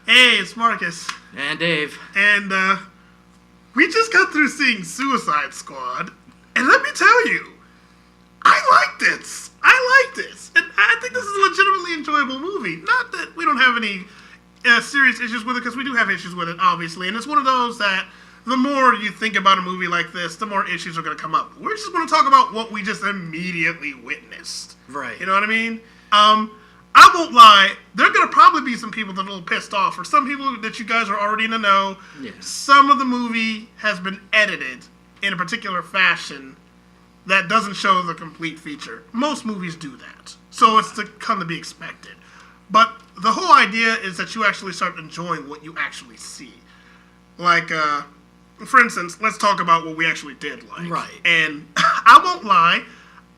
Hey, it's Marcus. And Dave. And we just got through seeing Suicide Squad, and let me tell you, I like this. And I think this is a legitimately enjoyable movie. Not that we don't have any serious issues with it, because we do have issues with it, obviously. And it's one of those that the more you think about a movie like this, the more issues are going to come up. We're just going to talk about what we just immediately witnessed. Right. You know what I mean? I won't lie, there are going to probably be some people that are a little pissed off, or some people that you guys are already in the know. Yeah. Some of the movie has been edited in a particular fashion that doesn't show the complete feature. Most movies do that, so it's to come to be expected. But the whole idea is that you actually start enjoying what you actually see. Like, for instance, let's talk about what we actually did like. Right. And I won't lie,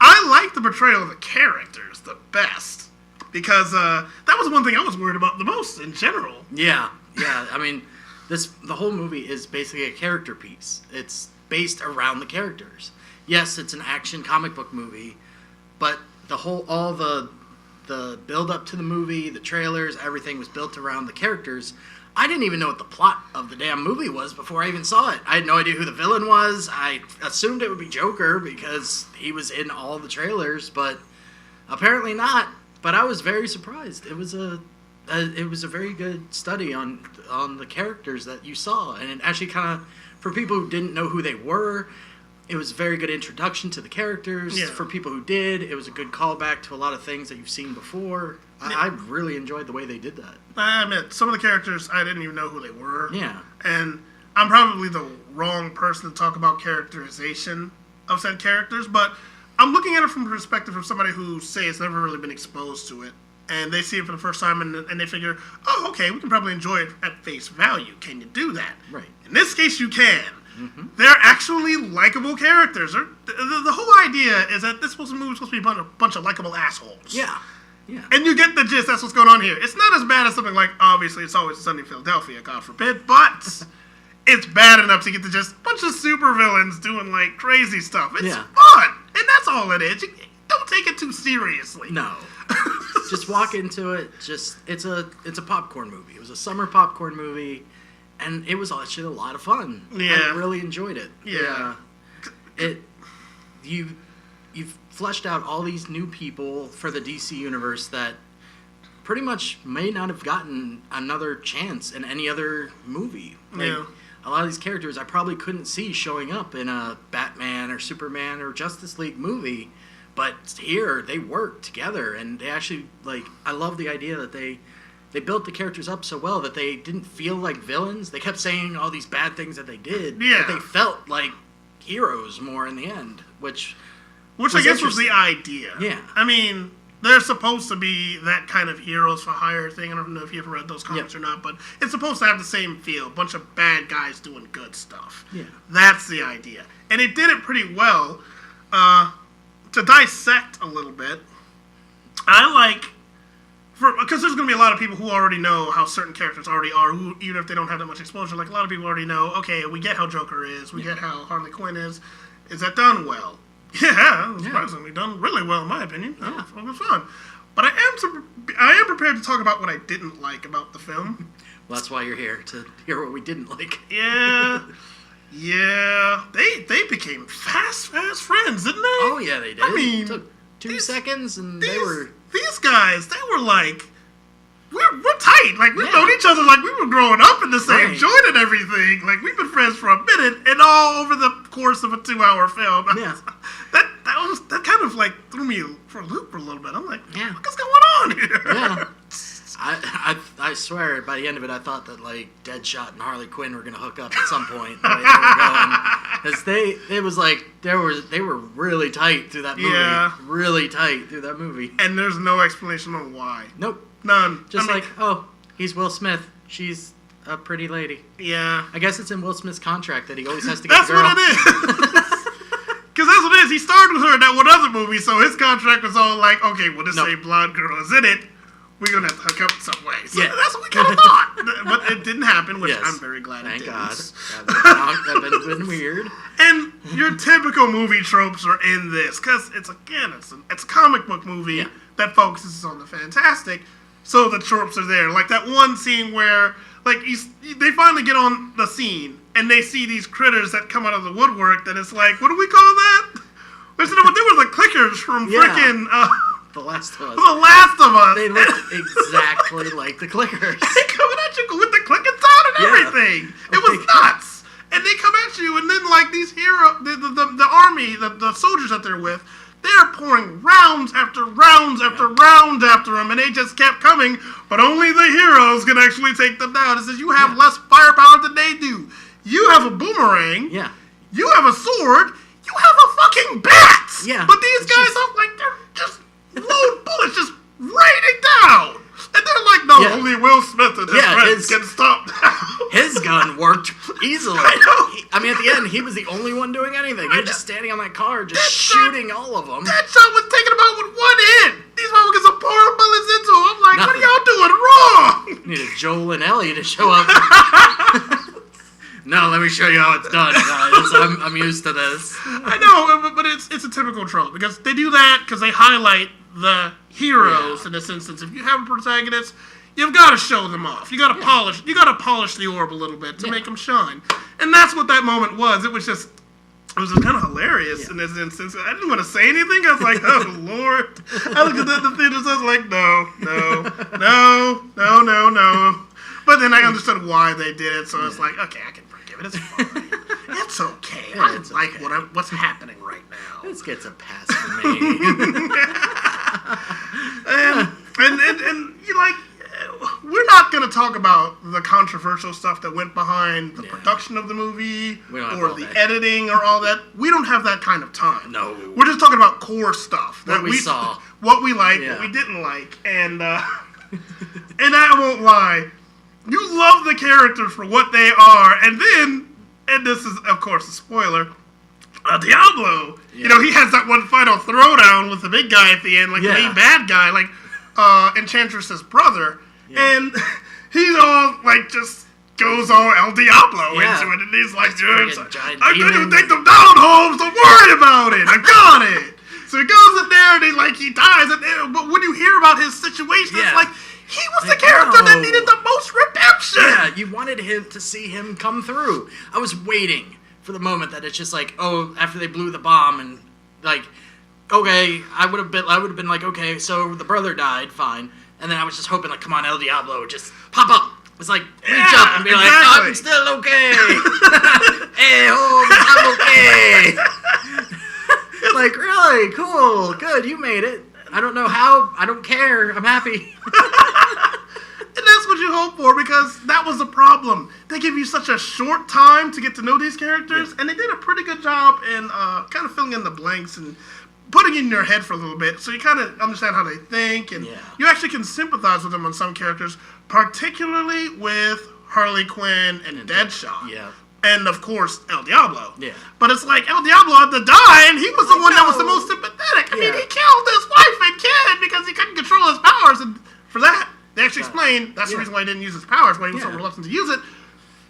I like the portrayal of the characters the best. Because that was one thing I was worried about the most in general. Yeah. I mean, the whole movie is basically a character piece. It's based around the characters. Yes, it's an action comic book movie, but all the build up to the movie, the trailers, everything was built around the characters. I didn't even know what the plot of the damn movie was before I even saw it. I had no idea who the villain was. I assumed it would be Joker because he was in all the trailers, but apparently not. But I was very surprised. It was a very good study on the characters that you saw, and it actually kind of, for people who didn't know who they were, it was a very good introduction to the characters. Yeah. For people who did, it was a good callback to a lot of things that you've seen before. Yeah. I really enjoyed the way they did that. I admit, some of the characters, I didn't even know who they were. Yeah. And I'm probably the wrong person to talk about characterization of said characters, but I'm looking at it from the perspective of somebody who, say, has never really been exposed to it, and they see it for the first time, and they figure, oh, okay, we can probably enjoy it at face value. Can you do that? Right. In this case, you can. Mm-hmm. They're actually likable characters. The whole idea is that this movie is supposed to be a bunch of likable assholes. Yeah. And you get the gist, that's what's going on here. It's not as bad as something like, obviously, It's Always Sunny in Philadelphia, God forbid, but it's bad enough to get to just a bunch of supervillains doing, like, crazy stuff. It's fun, and that's all it is. Don't take it too seriously. No. Just walk into it. It's a popcorn movie. It was a summer popcorn movie, and it was actually a lot of fun. Yeah. I really enjoyed it. Yeah. You've fleshed out all these new people for the DC universe that pretty much may not have gotten another chance in any other movie. Yeah. A lot of these characters I probably couldn't see showing up in a Batman or Superman or Justice League movie, but here they work together, and they actually, like, I love the idea that they built the characters up so well that they didn't feel like villains. They kept saying all these bad things that they did, Yeah. but they felt like heroes more in the end, which I guess was the idea. Yeah. I mean, they're supposed to be that kind of heroes for hire thing. I don't know if you ever read those comics or not, but it's supposed to have the same feel. A bunch of bad guys doing good stuff. Yeah. That's the idea. And it did it pretty well. To dissect a little bit, because there's going to be a lot of people who already know how certain characters already are, who, even if they don't have that much exposure, like a lot of people already know, okay, we get how Joker is, we get how Harley Quinn is. Is that done well? Yeah, it was surprisingly done really well in my opinion. Yeah. It was fun. But I am prepared to talk about what I didn't like about the film. Well, that's why you're here, to hear what we didn't like. Yeah. They became fast friends, didn't they? Oh, yeah, they did. I mean, it took 2 seconds, and these guys, they were like, we're tight. Like, we've Yeah. known each other like we were growing up in the same Right. joint and everything. Like, we've been friends for a minute, and all over the course of a 2-hour film. Yeah. That kind of like threw me for a loop for a little bit. I'm like, Yeah. what's going on here? Yeah. I swear, by the end of it, I thought that, like, Deadshot and Harley Quinn were going to hook up at some point. The way they were going. Because it was like, they were really tight through that movie. Yeah. Really tight through that movie. And there's no explanation on why. Nope. None. Just he's Will Smith. She's a pretty lady. Yeah. I guess it's in Will Smith's contract that he always has to get That's a girl. what it is. Because that's what it is. He starred with her in that one other movie, so his contract was all like, okay, well, this same blonde girl is in it. We're going to have to hook up in some way. So that's what we kind of thought. But it didn't happen, which I'm very glad it didn't. Thank God. That would have been weird. And your typical movie tropes are in this, because it's a comic book movie that focuses on the fantastic. so the tropes are there. Like that one scene where, like, they finally get on the scene and they see these critters that come out of the woodwork. That it's like, what do we call that? There were the clickers from freaking The Last of Us. The Last of Us. They look exactly like the clickers. They coming at you with the clicking sound and everything. It was nuts. And they come at you, and then like these the army, the soldiers that they're with, they're pouring rounds after rounds after rounds after them, and they just kept coming. But only the heroes can actually take them down. It says you have less firepower than they do. You have a boomerang. Yeah. You have a sword. You have a fucking bat. Yeah. But these guys look like they're just load bullets just raining down. And they're like, no, only Will Smith and his friends can stop now. His gun worked easily. I know. I mean, at the end, he was the only one doing anything. He was just standing on that car, just shooting all of them. That shot was taken about with one hit. These motherfuckers are pouring bullets into him. I'm like, Nothing. what are y'all doing wrong? Needed Joel and Ellie to show up. No, let me show you how it's done, guys. I'm used to this. I know, but it's a typical trope because they do that because they highlight the heroes in this instance. If you have a protagonist, you've got to show them off. You got to polish. You got to polish the orb a little bit to make them shine. And that's what that moment was. It was just kind of hilarious in this instance. I didn't want to say anything. I was like, oh Lord. I looked at the theaters. I was like, no. But then I understood why they did it. So it's like, okay, I can forgive it. It's fine. It's okay. I like what's happening right now. This gets a pass for me. and you like, we're not going to talk about the controversial stuff that went behind the production of the movie or the editing or all that. We don't have that kind of time. No. We're just talking about core stuff. What we saw. What we liked, what we didn't like. And and I won't lie, you love the characters for what they are. And then, and this is, of course, a spoiler, Diablo, you know, he has that one final throwdown with the big guy at the end, like the main bad guy, like Enchantress's brother. And he's all, like, just goes all El Diablo into it. And he's like, I'm going to take them down, Holmes. Don't worry about it. I got it. So he goes in there and he dies. But when you hear about his situation, it's like, he was the character that needed the most redemption. Yeah, you wanted him to see him come through. I was waiting for the moment that it's just like, oh, after they blew the bomb and like, okay, I would have been like, okay, so the brother died, fine. And then I was just hoping, like, come on, El Diablo, just pop up. It's like, reach up and be like, oh, I'm still okay. Hey, Holmes, I'm okay. Like, really? Cool. Good, you made it. I don't know how. I don't care. I'm happy. And that's what you hope for, because that was the problem. They give you such a short time to get to know these characters, and they did a pretty good job in kind of filling in the blanks and putting it in your head for a little bit, so you kind of understand how they think, and you actually can sympathize with them on some characters, particularly with Harley Quinn and Deadshot. Yeah. And, of course, El Diablo. Yeah. But it's like, El Diablo had to die, and he was the one that was the most sympathetic. I mean, he killed his wife and kid because he couldn't control his powers, and for that, they actually explained that's the reason why he didn't use his powers, why he was so reluctant to use it.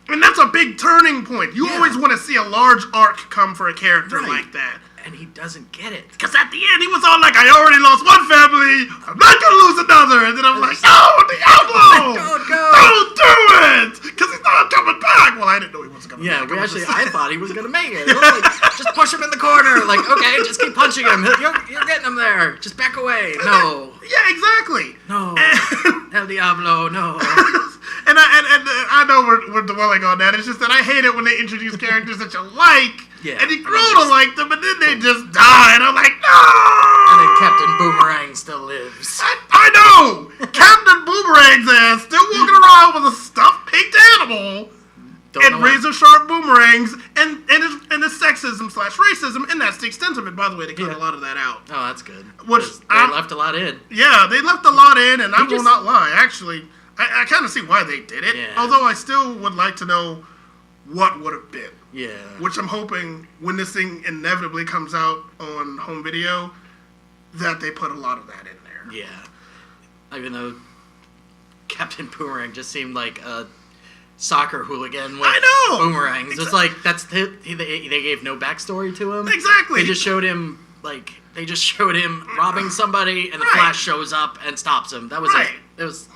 And that's a big turning point. You always want to see a large arc come for a character like that. And he doesn't get it. Because at the end, he was all like, I already lost one family. I'm not going to lose another. And then I was like, no, Diablo! Don't do it! Because he's not coming back. Well, I didn't know he wasn't coming back. Yeah, I thought he was going to make it. It was like, just push him in the corner. Like, okay, just keep punching him. You're getting him there. Just back away. No. Yeah, exactly. No. El Diablo, no. And I know we're dwelling on that. It's just that I hate it when they introduce characters that you like. Yeah, and you grow to like them, and then they just die, and I'm like, no! And then Captain Boomerang still lives. I know! Captain Boomerang's ass still walking around with a stuffed pink animal and razor-sharp boomerangs and his sexism/racism, and that's the extent of it. By the way, they cut a lot of that out. Oh, that's good. Which they left a lot in. Yeah, they left a lot in, and I will not lie. Actually, I kind of see why they did it, although I still would like to know what would have been. Yeah. Which I'm hoping when this thing inevitably comes out on home video, that they put a lot of that in there. Yeah. Even though Captain Boomerang just seemed like a soccer hooligan with boomerangs. It's like they gave no backstory to him. Exactly. They just showed him robbing somebody, and the Flash shows up and stops him. That was it. It was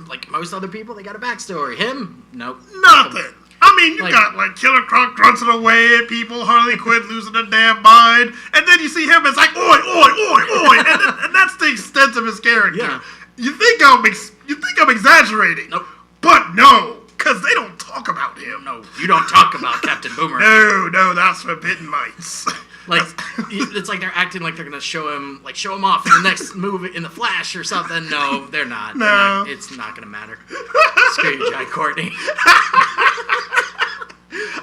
like most other people. They got a backstory. Him, nope. Nothing. I mean, you Like- got like Killer Croc grunting away at people, Harley Quinn losing her damn mind, and then you see him. It's like oi, oi, oi, oi, and that's the extent of his character. Yeah. You think I'm exaggerating? Nope. But no, because they don't talk about him. No, you don't talk about Captain Boomerang. No, that's forbidden mites. Like it's like they're acting like they're gonna show him off in the next movie in the Flash or something. No, they're not. No. It's not gonna matter. Screw you, Jai Courtney.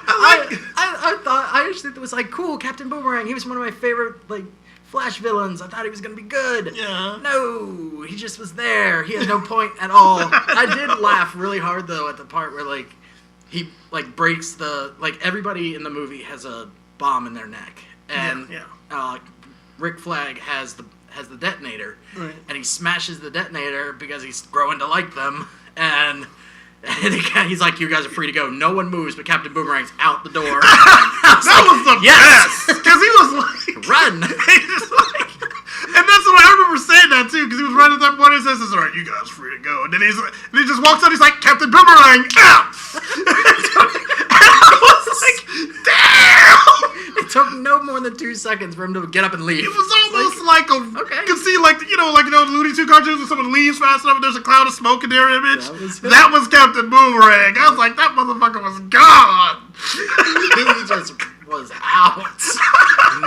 I actually thought it was like cool. Captain Boomerang. He was one of my favorite like Flash villains. I thought he was gonna be good. Yeah. No, he just was there. He had no point at all. I did laugh really hard though at the part where like he like breaks the like everybody in the movie has a bomb in their neck, and Rick Flag has the detonator, Right. and he smashes the detonator because he's growing to like them, and he's like, "You guys are free to go. No one moves, but Captain Boomerang's out the door." That was the yes! best. Because he was like, Run! and that's what I remember saying that too. Because he was right at that point. He says, "All right, you guys free to go." And then he just walks out. He's like, "Captain Boomerang out!" And I was like, "Damn!" It took no more than 2 seconds for him to get up and leave. It was almost like a. okay. You can see like the Looney Tunes cartoons when someone leaves fast enough and there's a cloud of smoke in their image. That was him. That was Captain Boomerang. I was like, that motherfucker was gone. He just was out.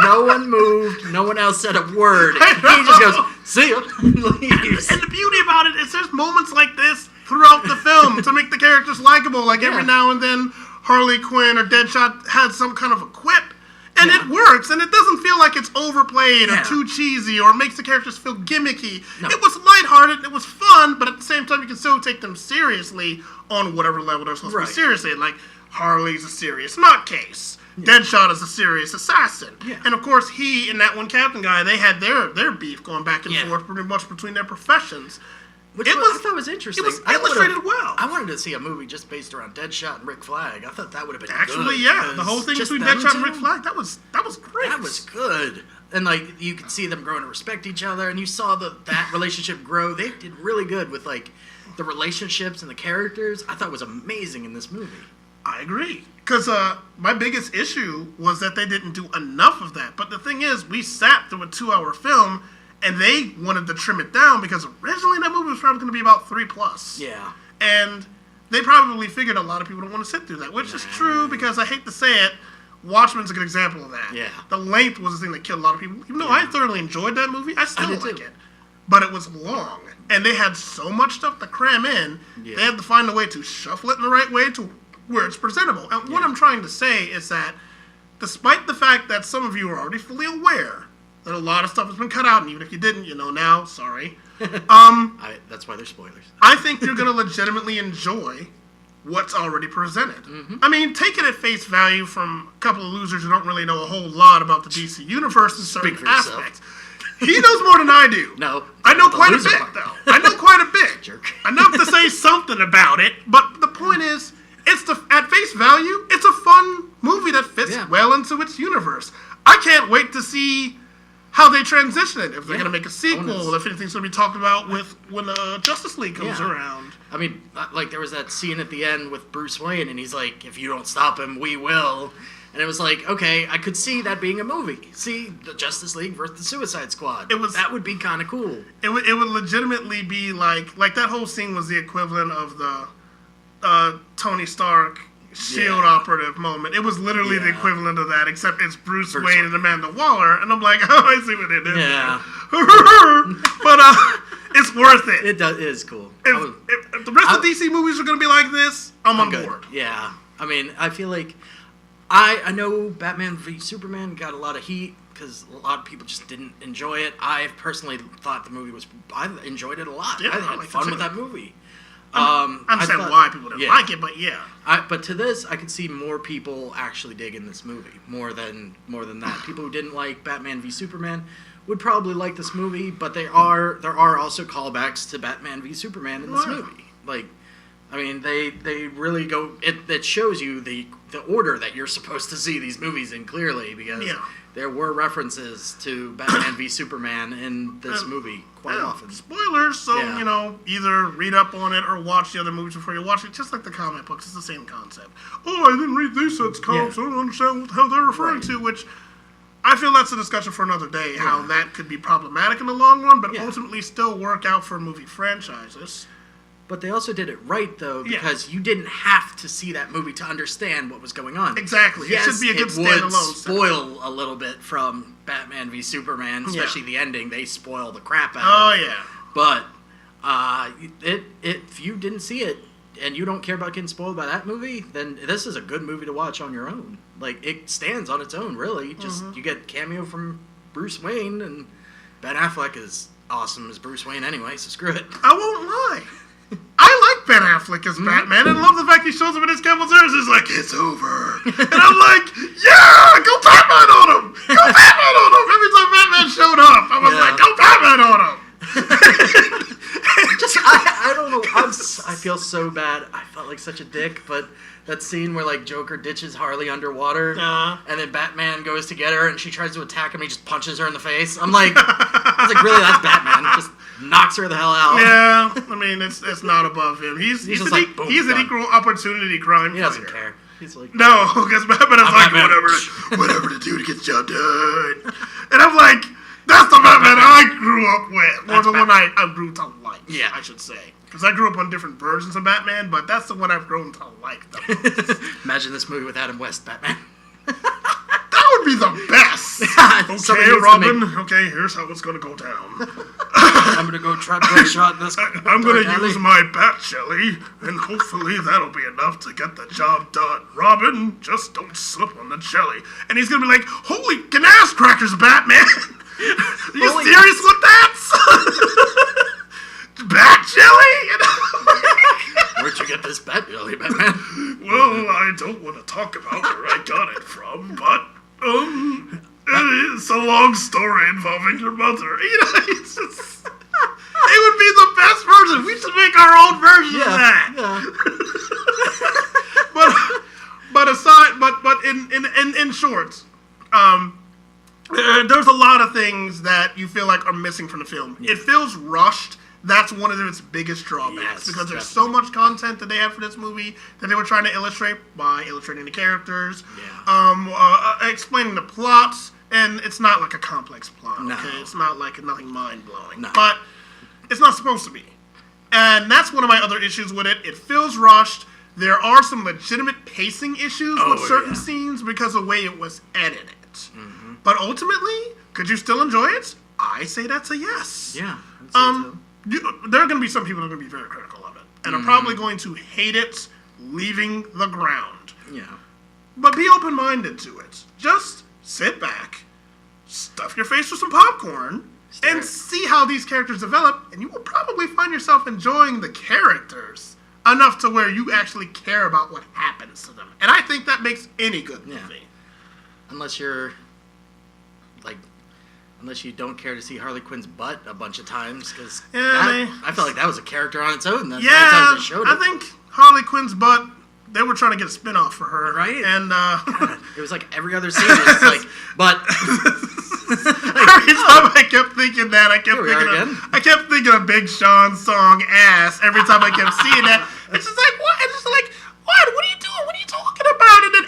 No one moved. No one else said a word. I He know. just goes, "See ya," and leaves. And the beauty about it is there's moments like this throughout the film to make the characters likable. Like every Yeah. now and then Harley Quinn or Deadshot has some kind of a quip. And Yeah. it works, and it doesn't feel like it's overplayed Yeah. or too cheesy or makes the characters feel gimmicky. No. It was lighthearted, it was fun, but at the same time you can still take them seriously on whatever level they're supposed to Right. be seriously. Like, Harley's a serious nutcase. Deadshot is a serious assassin. Yeah. And of course he and that one captain guy, they had their beef going back and Yeah. forth pretty much between their professions. Which It I was- thought was interesting. It was I would've- illustrated well. I wanted to see a movie just based around Deadshot and Rick Flag. I thought that would have been Actually, good, yeah, the 'cause whole thing just between them Deadshot and two, Rick Flag, that was great. That was good. And like you could see them growing to respect each other, and you saw that relationship grow. They did really good with like the relationships and the characters. I thought it was amazing in this movie. I agree. Because my biggest issue was that they didn't do enough of that. But the thing is, we sat through a 2-hour film, and they wanted to trim it down because originally that movie was probably going to be about 3+. Yeah. And they probably figured a lot of people don't want to sit through that, which is true because I hate to say it, Watchmen's a good example of that. Yeah. The length was the thing that killed a lot of people. Even though I thoroughly enjoyed that movie, I still did like too. it. But it was long. And they had so much stuff to cram in, Yeah. they had to find a way to shuffle it in the right way to where it's presentable. And what Yeah. I'm trying to say is that despite the fact that some of you are already fully aware that a lot of stuff has been cut out, and even if you didn't, you know now, sorry. That's why they're spoilers. I think you're going to legitimately enjoy what's already presented. I mean, take it at face value from a couple of losers who don't really know a whole lot about the DC universe in certain Speak for yourself. aspects. He knows more than I do. No. I know the quite a loser bit, part. though. I know quite a bit. Jerk. Enough to say something about it, but the point is, at face value, it's a fun movie that fits Yeah. well into its universe. I can't wait to see how they transition it. If they're Yeah. going to make a sequel, Bonus. if anything's going to be talked about with when Justice League comes Yeah. around. I mean, like there was that scene at the end with Bruce Wayne, and he's like, "If you don't stop him, we will." And it was like, okay, I could see that being a movie. See the Justice League versus the Suicide Squad. That would be kind of cool. It would legitimately be like that whole scene was the equivalent of the Tony Stark Shield operative moment. It was literally the Yeah. equivalent of that, except it's Bruce Wayne Wayne. and Amanda Waller, and I'm like, oh, I see what they did. Yeah. But it's worth it. It is cool. If the rest of DC movies are going to be like this, I'm on good. board. Yeah. I mean, I feel like I know Batman v Superman got a lot of heat because a lot of people just didn't enjoy it. I personally thought the movie I enjoyed it a lot. Yeah, I I had liked it fun too. with that movie. I understand thought- why people didn't yeah. like it, but yeah. But to this, I could see more people actually digging this movie more than that. People who didn't like Batman v Superman would probably like this movie, but there are also callbacks to Batman v Superman in this Wow. movie. Like, I mean, they really go. It shows you the order that you're supposed to see these movies in clearly because Yeah. there were references to Batman v Superman in this movie quite often. Spoilers, so, Yeah. either read up on it or watch the other movies before you watch it, just like the comic books. It's the same concept. Oh, I didn't read these sets comics, Yeah. I don't understand what the hell they're referring Right. to, which I feel that's a discussion for another day, how that could be problematic in the long run, but Yeah. ultimately still work out for movie franchises. But they also did it right, though, Yeah. because you didn't have to see that movie to understand what was going on. Exactly. Yes, it should be a good it would standalone. spoil a little bit from Batman v Superman, especially the ending. They spoil the crap out Oh, of it. yeah. But if you didn't see it and you don't care about getting spoiled by that movie, then this is a good movie to watch on your own. Like, it stands on its own, really. Just you get cameo from Bruce Wayne, and Ben Affleck is awesome as Bruce Wayne anyway, so screw it. I won't lie. I like Ben Affleck as Batman, and love the fact he shows up in his camouflage. He's like, it's over. And I'm like, yeah, go Batman on him! Go Batman on him! Every time Batman showed up, I was Yeah. like, go Batman on him! Just I don't know. I feel so bad. I felt like such a dick, but that scene where like Joker ditches Harley underwater, and then Batman goes to get her, and she tries to attack him. He just punches her in the face. I was like, really? That's Batman. Just knocks her the hell out. Yeah, I mean, it's not above him. He's just an, like, boom, he's an done. equal opportunity crime He doesn't fighter. care. He's like, No, because Batman is like, Batman. whatever to do to get the job done. And I'm like, that's the Batman I grew up with. Or That's the one I grew to like, Yeah. I should say. Because I grew up on different versions of Batman, but that's the one I've grown to like the most. imagine this movie with Adam West Batman. That would be the best. Somebody Okay, needs to Robin. Okay, here's how it's gonna go down. I'm gonna go try Bloodshot this. I'm gonna dark alley. use my bat jelly, and hopefully that'll be enough to get the job done. Robin, just don't slip on the jelly. And he's gonna be like, "Holy ass crackers, Batman! Are you Holy- serious with that? Bat jelly?" Where'd you get this bat jelly, Batman? Well, I don't want to talk about where I got it from, but it's a long story involving your mother. It's just. It would be the best version. We should make our own version of that. Yeah. But in short, there's a lot of things that you feel like are missing from the film. Yeah. It feels rushed. That's one of its biggest drawbacks Yes, because there's so much content that they have for this movie that they were trying to illustrate by illustrating the characters, explaining the plots, and it's not like a complex plot. No. Okay, it's not like nothing mind blowing, No. but it's not supposed to be. And that's one of my other issues with it. It feels rushed. There are some legitimate pacing issues with certain scenes because of the way it was edited. Mm-hmm. But ultimately, could you still enjoy it? I say that's a yes. Yeah. I'd say so. There are going to be some people that are going to be very critical of it. And are probably going to hate it leaving the ground. Yeah. But be open-minded to it. Just sit back, stuff your face with some popcorn, and see how these characters develop, and you will probably find yourself enjoying the characters enough to where you actually care about what happens to them. And I think that makes any good movie. Unless you don't care to see Harley Quinn's butt a bunch of times, because I felt like that was a character on its own. That's the many times they showed it. I think Harley Quinn's butt, they were trying to get a spin-off for her. Right? And It was like every other scene was like, but every time I kept thinking that, I kept thinking of Big Sean's song "Ass." Every time I kept seeing that, it's just like, what? It's just like, what? What are you doing? What are you talking about? And then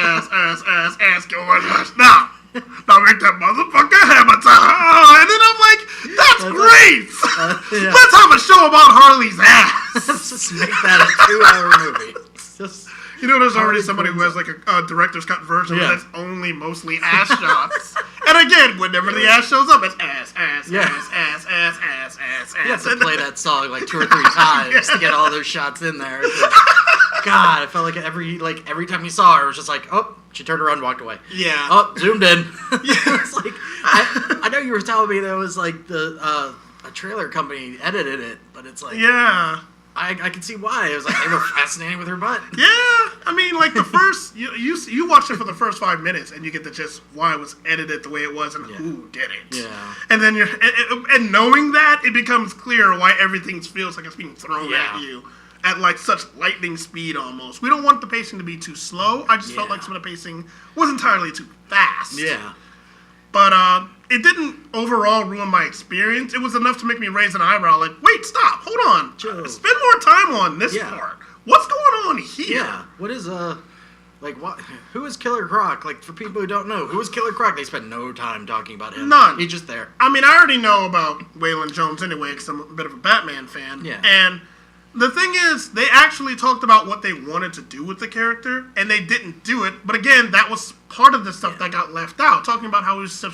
ass going now. Now make that motherfucker hammer time. And then I'm like, that's great. Let's have a show about Harley's ass. let's just make that a 2-hour movie. Just You know, there's already Harley somebody who Quinn's has like a director's cut version Yeah. that's only mostly ass shots. And again, whenever the ass shows up, it's ass. you have to play that song like 2 or 3 times to get all those shots in there. God, I felt like every time you saw her, it was just like, oh, she turned around and walked away. Yeah. Oh, zoomed in. It's like I know you were telling me that it was like a trailer company edited it, but it's like Yeah. I can see why. It was like they were fascinating with her butt. Yeah. I mean, like the first, you watch it for the first 5 minutes and you get to just why it was edited the way it was and who did it. Yeah. And then and knowing that, it becomes clear why everything feels like it's being thrown Yeah. at you. at like such lightning speed almost. We don't want the pacing to be too slow. I just felt Yeah. like some of the pacing was entirely too fast. Yeah. But it didn't overall ruin my experience. It was enough to make me raise an eyebrow like, wait, stop, hold on. Joe. Spend more time on this Yeah. part. What's going on here? Yeah. What is like what? Who is Killer Croc? Like for people who don't know, who is Killer Croc? They spend no time talking about him. None. He's just there. I mean, I already know about Waylon Jones anyway because I'm a bit of a Batman fan. Yeah. And the thing is, they actually talked about what they wanted to do with the character, and they didn't do it. But again, that was part of the stuff that got left out. Talking about how he's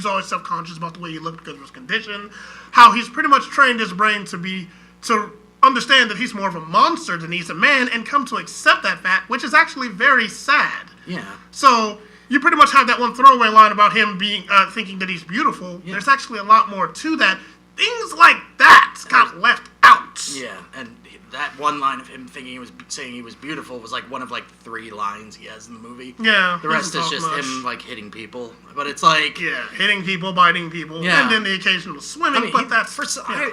always self-conscious about the way he looked because of his condition, how he's pretty much trained his brain to understand that he's more of a monster than he's a man, and come to accept that fact, which is actually very sad. Yeah. So you pretty much have that one throwaway line about him being thinking that he's beautiful. Yeah. There's actually a lot more to that. Things like that got left out. Yeah, and that one line of him saying he was beautiful was like one of like 3 lines he has in the movie. Yeah. The rest is doesn't just talk much. him like hitting people. But it's like Yeah, hitting people, biting people, Yeah. and then the occasional swimming. I mean, but that's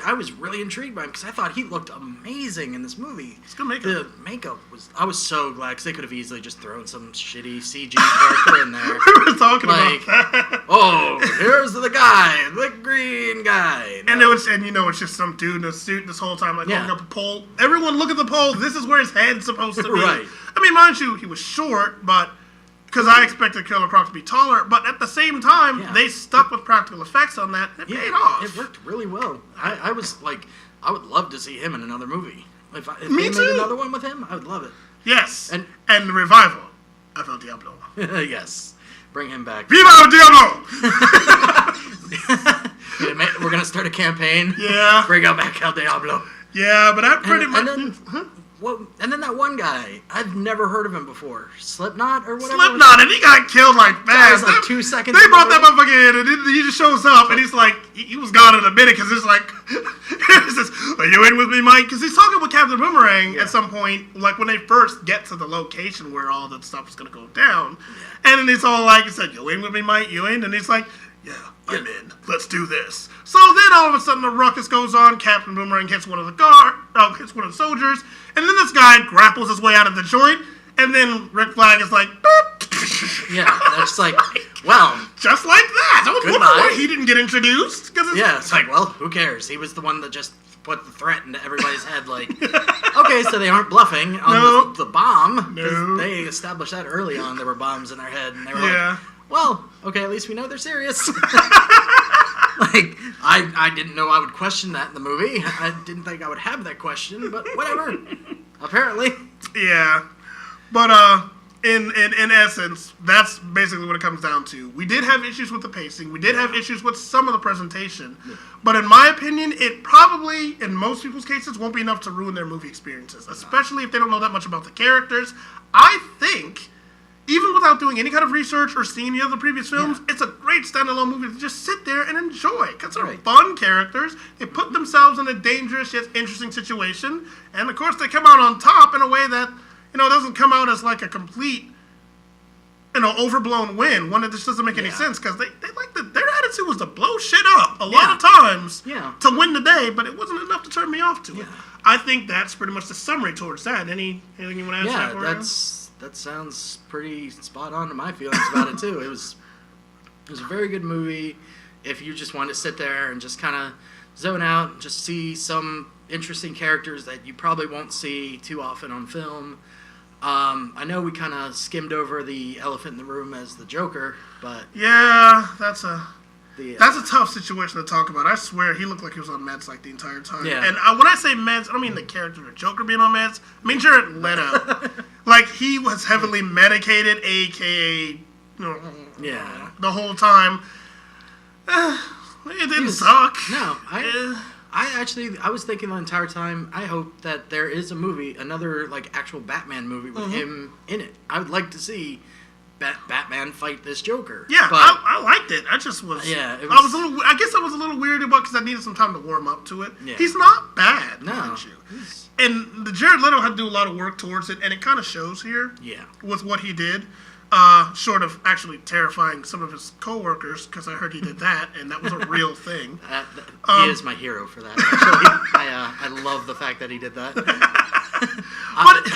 I was really intrigued by him because I thought he looked amazing in this movie. It's good makeup. The makeup was. I was so glad because they could have easily just thrown some shitty CG character in there. we were talking Like, about that. Oh, here's the guy, the green guy. And it's just some dude in a suit this whole time, like Yeah. holding up a pole. Everyone look at the pole. This is where his head's supposed to be. Right. I mean, mind you, he was short, but because I expected Killer Croc to be taller. But at the same time, Yeah. they stuck with practical effects on that. It paid off. It worked really well. I was like, I would love to see him in another movie. If Me they too. made another one with him, I would love it. Yes. And- And the revival of El Diablo. Yes, bring him back. Viva El Diablo! We're gonna start a campaign. Yeah. Bring out back El Diablo. Yeah, but that pretty much. And then that one guy, I've never heard of him before. Slipknot or whatever. Slipknot, and he got killed like fast. was like 2 seconds They in brought the that motherfucker in, and he just shows up, and he's like, he was gone in a minute, because it's like, he says, are you in with me, Mike? Because he's talking with Captain Boomerang at some point, like when they first get to the location where all the stuff is going to go down. And then it's all like, he said, you in with me, Mike? You in? And he's like, yeah, I'm in. Let's do this. So then all of a sudden the ruckus goes on. Captain Boomerang hits one of the soldiers, and then this guy grapples his way out of the joint, and then Rick Flag is like, boop. Yeah, that's like, well, Just like that. I was wondering Goodbye. why he didn't get introduced. yeah, it's like, well, who cares? He was the one that just put the threat into everybody's head. Like, okay, so they aren't bluffing on No. the bomb. 'Cause No. They established that early on. There were bombs in their head, and they were Yeah. like, well, okay, at least we know they're serious. Like, I didn't know I would question that in the movie. I didn't think I would have that question, but whatever. Apparently. Yeah. But in essence, that's basically what it comes down to. We did have issues with the pacing. We did have issues with some of the presentation. But in my opinion, it probably, in most people's cases, won't be enough to ruin their movie experiences, especially if they don't know that much about the characters. I think, even without doing any kind of research or seeing any of the previous films, it's a great standalone movie to just sit there and enjoy. Because they're Right. fun characters. They put themselves in a dangerous yet interesting situation. And of course, they come out on top in a way that, doesn't come out as like a complete, overblown win. One that just doesn't make any Yeah. sense. Because their attitude was to blow shit up a lot Yeah. of times Yeah. to win the day, but it wasn't enough to turn me off to it. Yeah. I think that's pretty much the summary towards that. Anything you want to add to Yeah, that, Mario? that sounds pretty spot on to my feelings about it too. It was a very good movie. If you just want to sit there and just kind of zone out, and just see some interesting characters that you probably won't see too often on film. I know we kind of skimmed over the elephant in the room as the Joker, but Yeah, that's a the tough situation to talk about. I swear he looked like he was on meds like the entire time. Yeah. And when I say meds, I don't mean the character of Joker being on meds. I mean Jared Leto. Like he was heavily medicated, aka yeah. the whole time. It didn't suck. No, Eh. I was thinking the entire time, I hope that there is a movie, another like actual Batman movie with him in it. I would like to see Batman fight this Joker. Yeah, but I liked it. I just was. Yeah, it I was- guess I was a little weirded about because I needed some time to warm up to it. Yeah. He's not bad, No. mind you. And the Jared Leto had to do a lot of work towards it, and it kind of shows here. Yeah. With what he did, short of actually terrifying some of his coworkers, because I heard he did that, and that was a real thing. He is my hero for that. Actually, I love the fact that he did that. But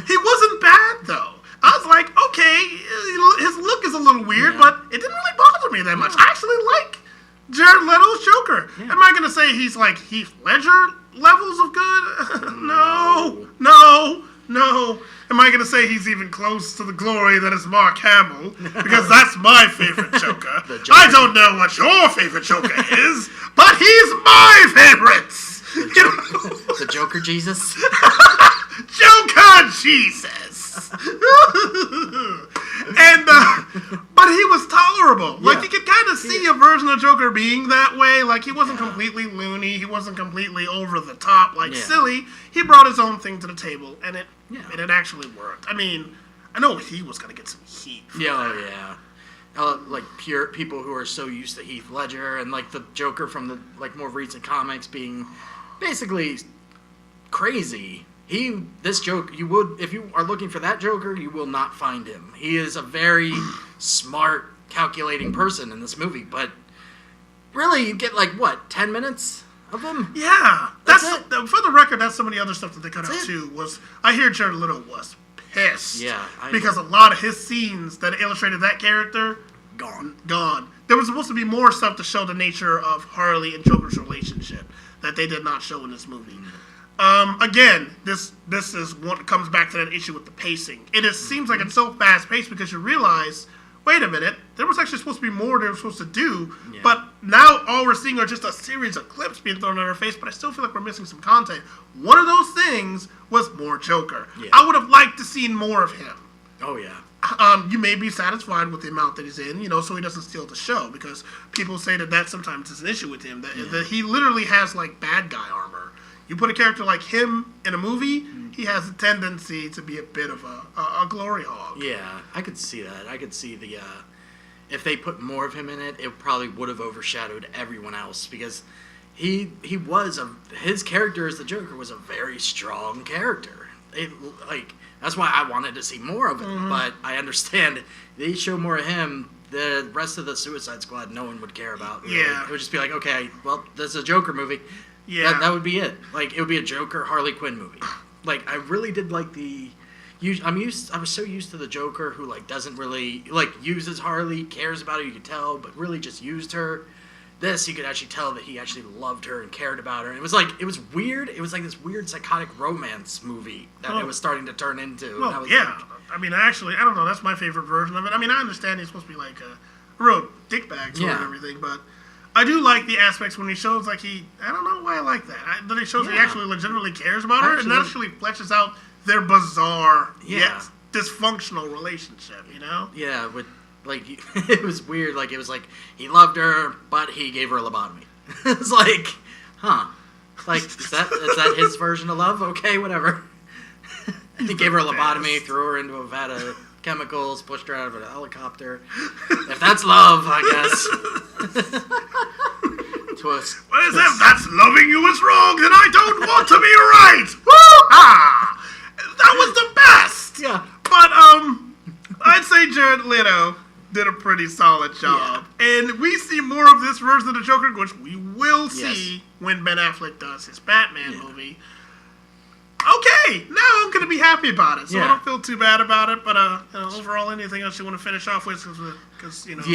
he wasn't bad, though. I was like, okay, his look is a little weird, but it didn't really bother me that much. I actually like Jared Leto's Joker. Yeah. Am I going to say he's like Heath Ledger levels of good? No. Am I going to say he's even close to the glory that is Mark Hamill? Because that's my favorite Joker. I don't know what your favorite Joker is, but he's my favorite. The Joker Jesus? Joker Jesus! And, but he was tolerable. Like, you could kind of see a version of Joker being that way. Like, he wasn't completely loony. He wasn't completely over the top, like, silly. He brought his own thing to the table, and it actually worked. I mean, I know he was going to get some heat. Like, pure people who are so used to Heath Ledger and, like, the Joker from the, like, more recent comics being basically crazy. This Joker, if you are looking for that Joker, you will not find him. He is a very smart, calculating person in this movie, but really, you get, like, 10 minutes of him? Yeah. That's it. For the record, that's some of the other stuff that they cut out, too, I hear Jared Leto was pissed. Yeah. Because a lot of his scenes that illustrated that character, gone. There was supposed to be more stuff to show the nature of Harley and Joker's relationship that they did not show in this movie. Again, this is what comes back to that issue with the pacing. It seems like it's so fast paced because you realize, wait a minute, there was actually supposed to be more they were supposed to do, but now all we're seeing are just a series of clips being thrown in our face, but I still feel like we're missing some content. One of those things was more Joker. Yeah. I would have liked to seen more of him. Oh, yeah. You may be satisfied with the amount that he's in, so he doesn't steal the show, because people say that sometimes is an issue with him, that he literally has, like, bad guy armor. You put a character like him in a movie, he has a tendency to be a bit of a glory hog. Yeah, I could see that. I could see if they put more of him in it, it probably would have overshadowed everyone else, because his character as the Joker was a very strong character. That's why I wanted to see more of him, but I understand they show more of him, the rest of the Suicide Squad no one would care about. Really. Yeah. It would just be like, okay, well, this is a Joker movie. Yeah. That would be it. Like, it would be a Joker Harley Quinn movie. Like, I really did like I was so used to the Joker who, like, doesn't really, like, uses Harley, cares about her, you could tell, but really just used her. This, you could actually tell that he actually loved her and cared about her. And it was weird. It was like this weird psychotic romance movie that it was starting to turn into. Well, I mean, actually, I don't know. That's my favorite version of it. I mean, I understand he's supposed to be like a real dickbag and everything, but I do like the aspects when he shows, like, I don't know why I like that. But he shows he actually legitimately cares about her, and that actually fleshes out their bizarre, yet dysfunctional relationship, Yeah, with, like, it was weird. Like, it was like, he loved her, but he gave her a lobotomy. It's like, like, is that his version of love? Okay, whatever. He gave her a lobotomy, threw her into a vat of chemicals, pushed her out of a helicopter. If that's love, I guess. Well, if that's loving you is wrong, then I don't want to be right. Woo-ha! That was the best. Yeah. But I'd say Jared Leto did a pretty solid job, and we see more of this version of the Joker, which we will see when Ben Affleck does his Batman movie. Okay, now I'm going to be happy about it, so I don't feel too bad about it, but overall, anything else you want to finish off with? Because so much...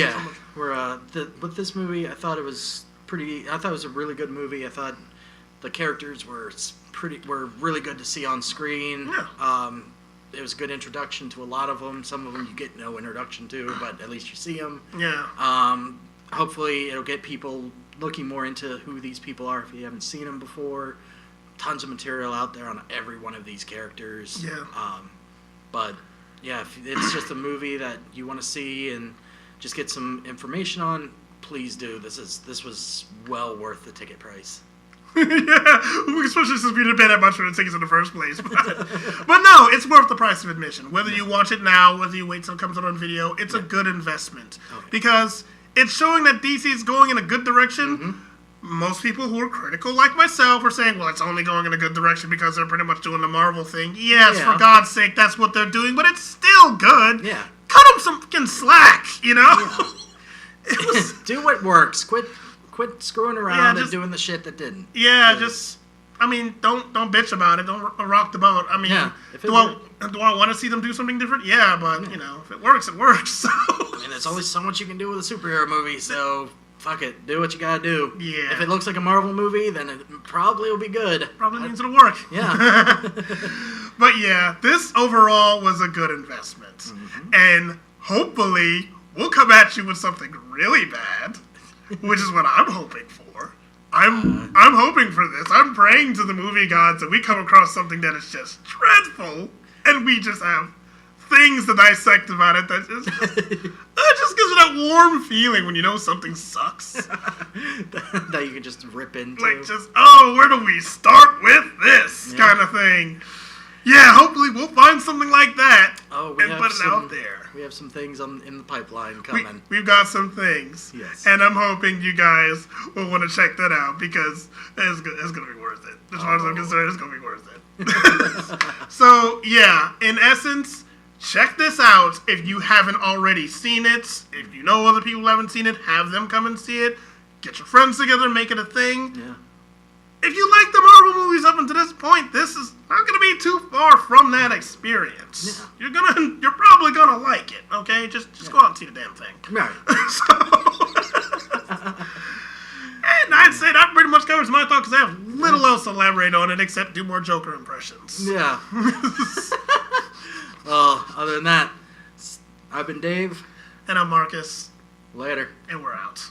We're, with this movie, I thought it was a really good movie. I thought the characters were really good to see on screen. Yeah. It was a good introduction to a lot of them. Some of them you get no introduction to, but at least you see them. Yeah. Hopefully, it'll get people looking more into who these people are if you haven't seen them before. Tons of material out there on every one of these characters. Yeah. But yeah, if it's just a movie that you want to see and just get some information on, please do. This was well worth the ticket price. Yeah, especially since we didn't pay that much for the tickets in the first place. But no, it's worth the price of admission. Whether you watch it now, whether you wait till it comes out on video, it's a good investment. Okay. Because it's showing that DC is going in a good direction. Mm-hmm. Most people who are critical, like myself, are saying, well, it's only going in a good direction because they're pretty much doing the Marvel thing. Yes, for God's sake, that's what they're doing, but it's still good. Yeah. Cut them some fucking slack, Yeah. Do what works. Quit screwing around and doing the shit that didn't. Yeah, I mean, don't bitch about it. Don't rock the boat. I mean, Yeah, if it do I want to see them do something different? Yeah, but you know, if it works, it works. So. I mean, there's only so much you can do with a superhero movie, so fuck it, do what you gotta do. Yeah. If it looks like a Marvel movie, then it probably will be good. Probably means it'll work. Yeah. But yeah, this overall was a good investment. Mm-hmm. And hopefully we'll come at you with something really bad, which is what I'm hoping for. I'm hoping for this. I'm praying to the movie gods that we come across something that is just dreadful and we just have things to dissect about it that just gives you that warm feeling when you know something sucks. That you can just rip into. Like just, oh, where do we start with this kind of thing? Yeah, hopefully we'll find something like that and put it out there. We have some things in the pipeline coming. We've got some things. Yes. And I'm hoping you guys will want to check that out because it's going to be worth it. As far as I'm concerned, it's going to be worth it. So, yeah, in essence, check this out if you haven't already seen it. If you know other people who haven't seen it, have them come and see it. Get your friends together, make it a thing. Yeah. If you like the Marvel movies up until this point, this is not going to be too far from that experience. Yeah. You're probably going to like it, okay? Just go out and see the damn thing. Right. And I'd say that pretty much covers my thought because I have little else to elaborate on it except do more Joker impressions. Yeah. Well, other than that, I've been Dave. And I'm Marcus, Later. and we're out.